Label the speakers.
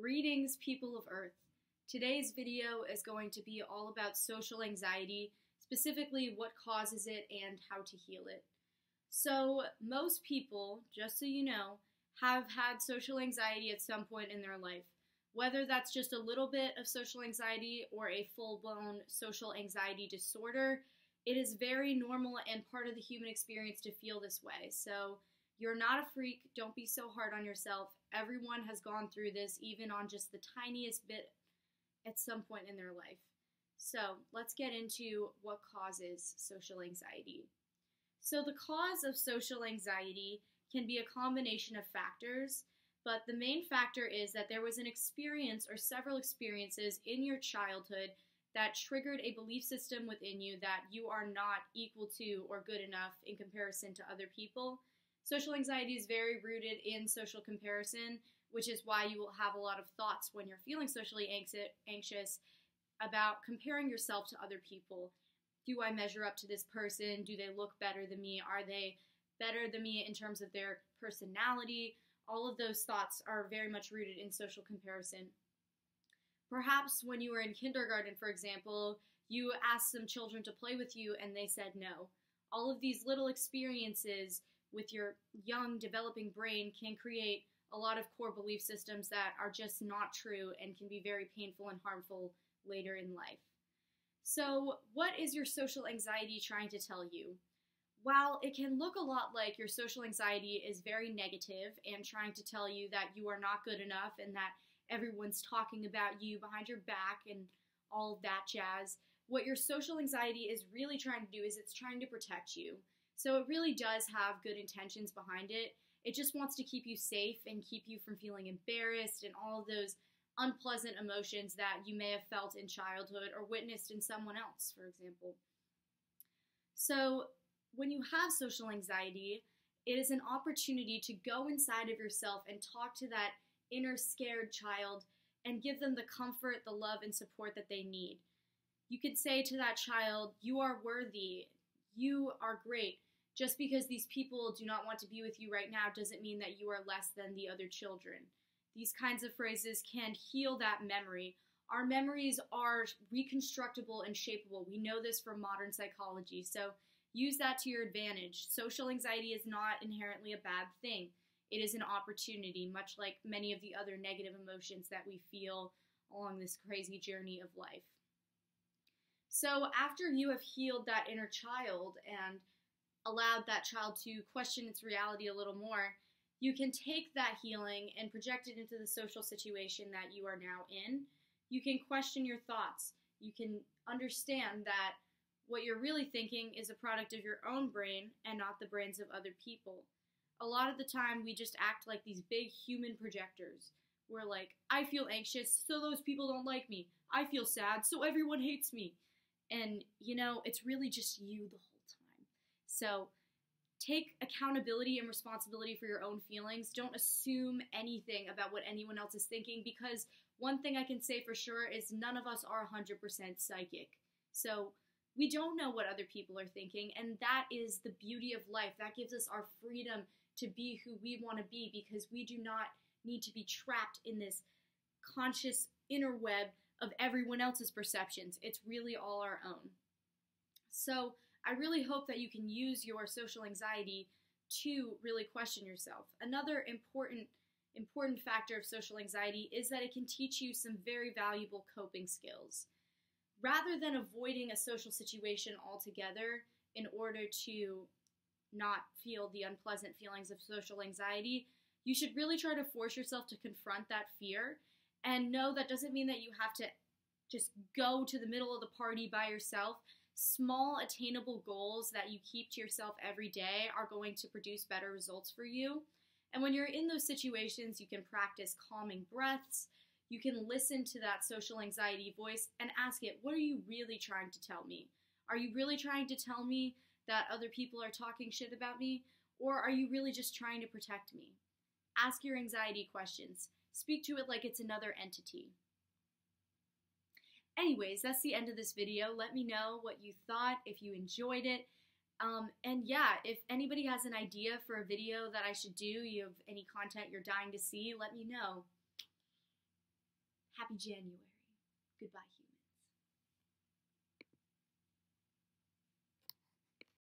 Speaker 1: Greetings, people of Earth. Today's video is going to be all about social anxiety, specifically what causes it and how to heal it. So, most people, just so you know, have had social anxiety at some point in their life. Whether that's just a little bit of social anxiety or a full-blown social anxiety disorder, it is very normal and part of the human experience to feel this way. So, you're not a freak. Don't be so hard on yourself. Everyone has gone through this, even on just the tiniest bit at some point in their life. So let's get into what causes social anxiety. So the cause of social anxiety can be a combination of factors, but the main factor is that there was an experience or several experiences in your childhood that triggered a belief system within you that you are not equal to or good enough in comparison to other people. Social anxiety is very rooted in social comparison, which is why you will have a lot of thoughts when you're feeling socially anxious about comparing yourself to other people. Do I measure up to this person? Do they look better than me? Are they better than me in terms of their personality? All of those thoughts are very much rooted in social comparison. Perhaps when you were in kindergarten, for example, you asked some children to play with you and they said no. All of these little experiences with your young developing brain can create a lot of core belief systems that are just not true and can be very painful and harmful later in life. So, what is your social anxiety trying to tell you? While it can look a lot like your social anxiety is very negative and trying to tell you that you are not good enough and that everyone's talking about you behind your back and all of that jazz, what your social anxiety is really trying to do is it's trying to protect you. So it really does have good intentions behind it. It just wants to keep you safe and keep you from feeling embarrassed and all of those unpleasant emotions that you may have felt in childhood or witnessed in someone else, for example. So when you have social anxiety, it is an opportunity to go inside of yourself and talk to that inner scared child and give them the comfort, the love, and support that they need. You could say to that child, "You are worthy. You are great. Just because these people do not want to be with you right now doesn't mean that you are less than the other children." These kinds of phrases can heal that memory. Our memories are reconstructible and shapeable. We know this from modern psychology, so use that to your advantage. Social anxiety is not inherently a bad thing. It is an opportunity, much like many of the other negative emotions that we feel along this crazy journey of life. So after you have healed that inner child and allowed that child to question its reality a little more, you can take that healing and project it into the social situation that you are now in. You can question your thoughts. You can understand that what you're really thinking is a product of your own brain and not the brains of other people. A lot of the time, we just act like these big human projectors. We're like, I feel anxious, so those people don't like me. I feel sad, so everyone hates me. And, it's really just you the whole time. So take accountability and responsibility for your own feelings. Don't assume anything about what anyone else is thinking, because one thing I can say for sure is none of us are 100% psychic. So we don't know what other people are thinking, and that is the beauty of life. That gives us our freedom to be who we want to be, because we do not need to be trapped in this conscious inner web of everyone else's perceptions. It's really all our own. So I really hope that you can use your social anxiety to really question yourself. Another important factor of social anxiety is that it can teach you some very valuable coping skills. Rather than avoiding a social situation altogether in order to not feel the unpleasant feelings of social anxiety, you should really try to force yourself to confront that fear. And no, that doesn't mean that you have to just go to the middle of the party by yourself. Small, attainable goals that you keep to yourself every day are going to produce better results for you. And when you're in those situations, you can practice calming breaths. You can listen to that social anxiety voice and ask it, what are you really trying to tell me? Are you really trying to tell me that other people are talking shit about me? Or are you really just trying to protect me? Ask your anxiety questions. Speak to it like it's another entity. Anyways, that's the end of this video. Let me know what you thought, if you enjoyed it. And yeah, if anybody has an idea for a video that I should do, you have any content you're dying to see, let me know. Happy January. Goodbye, humans.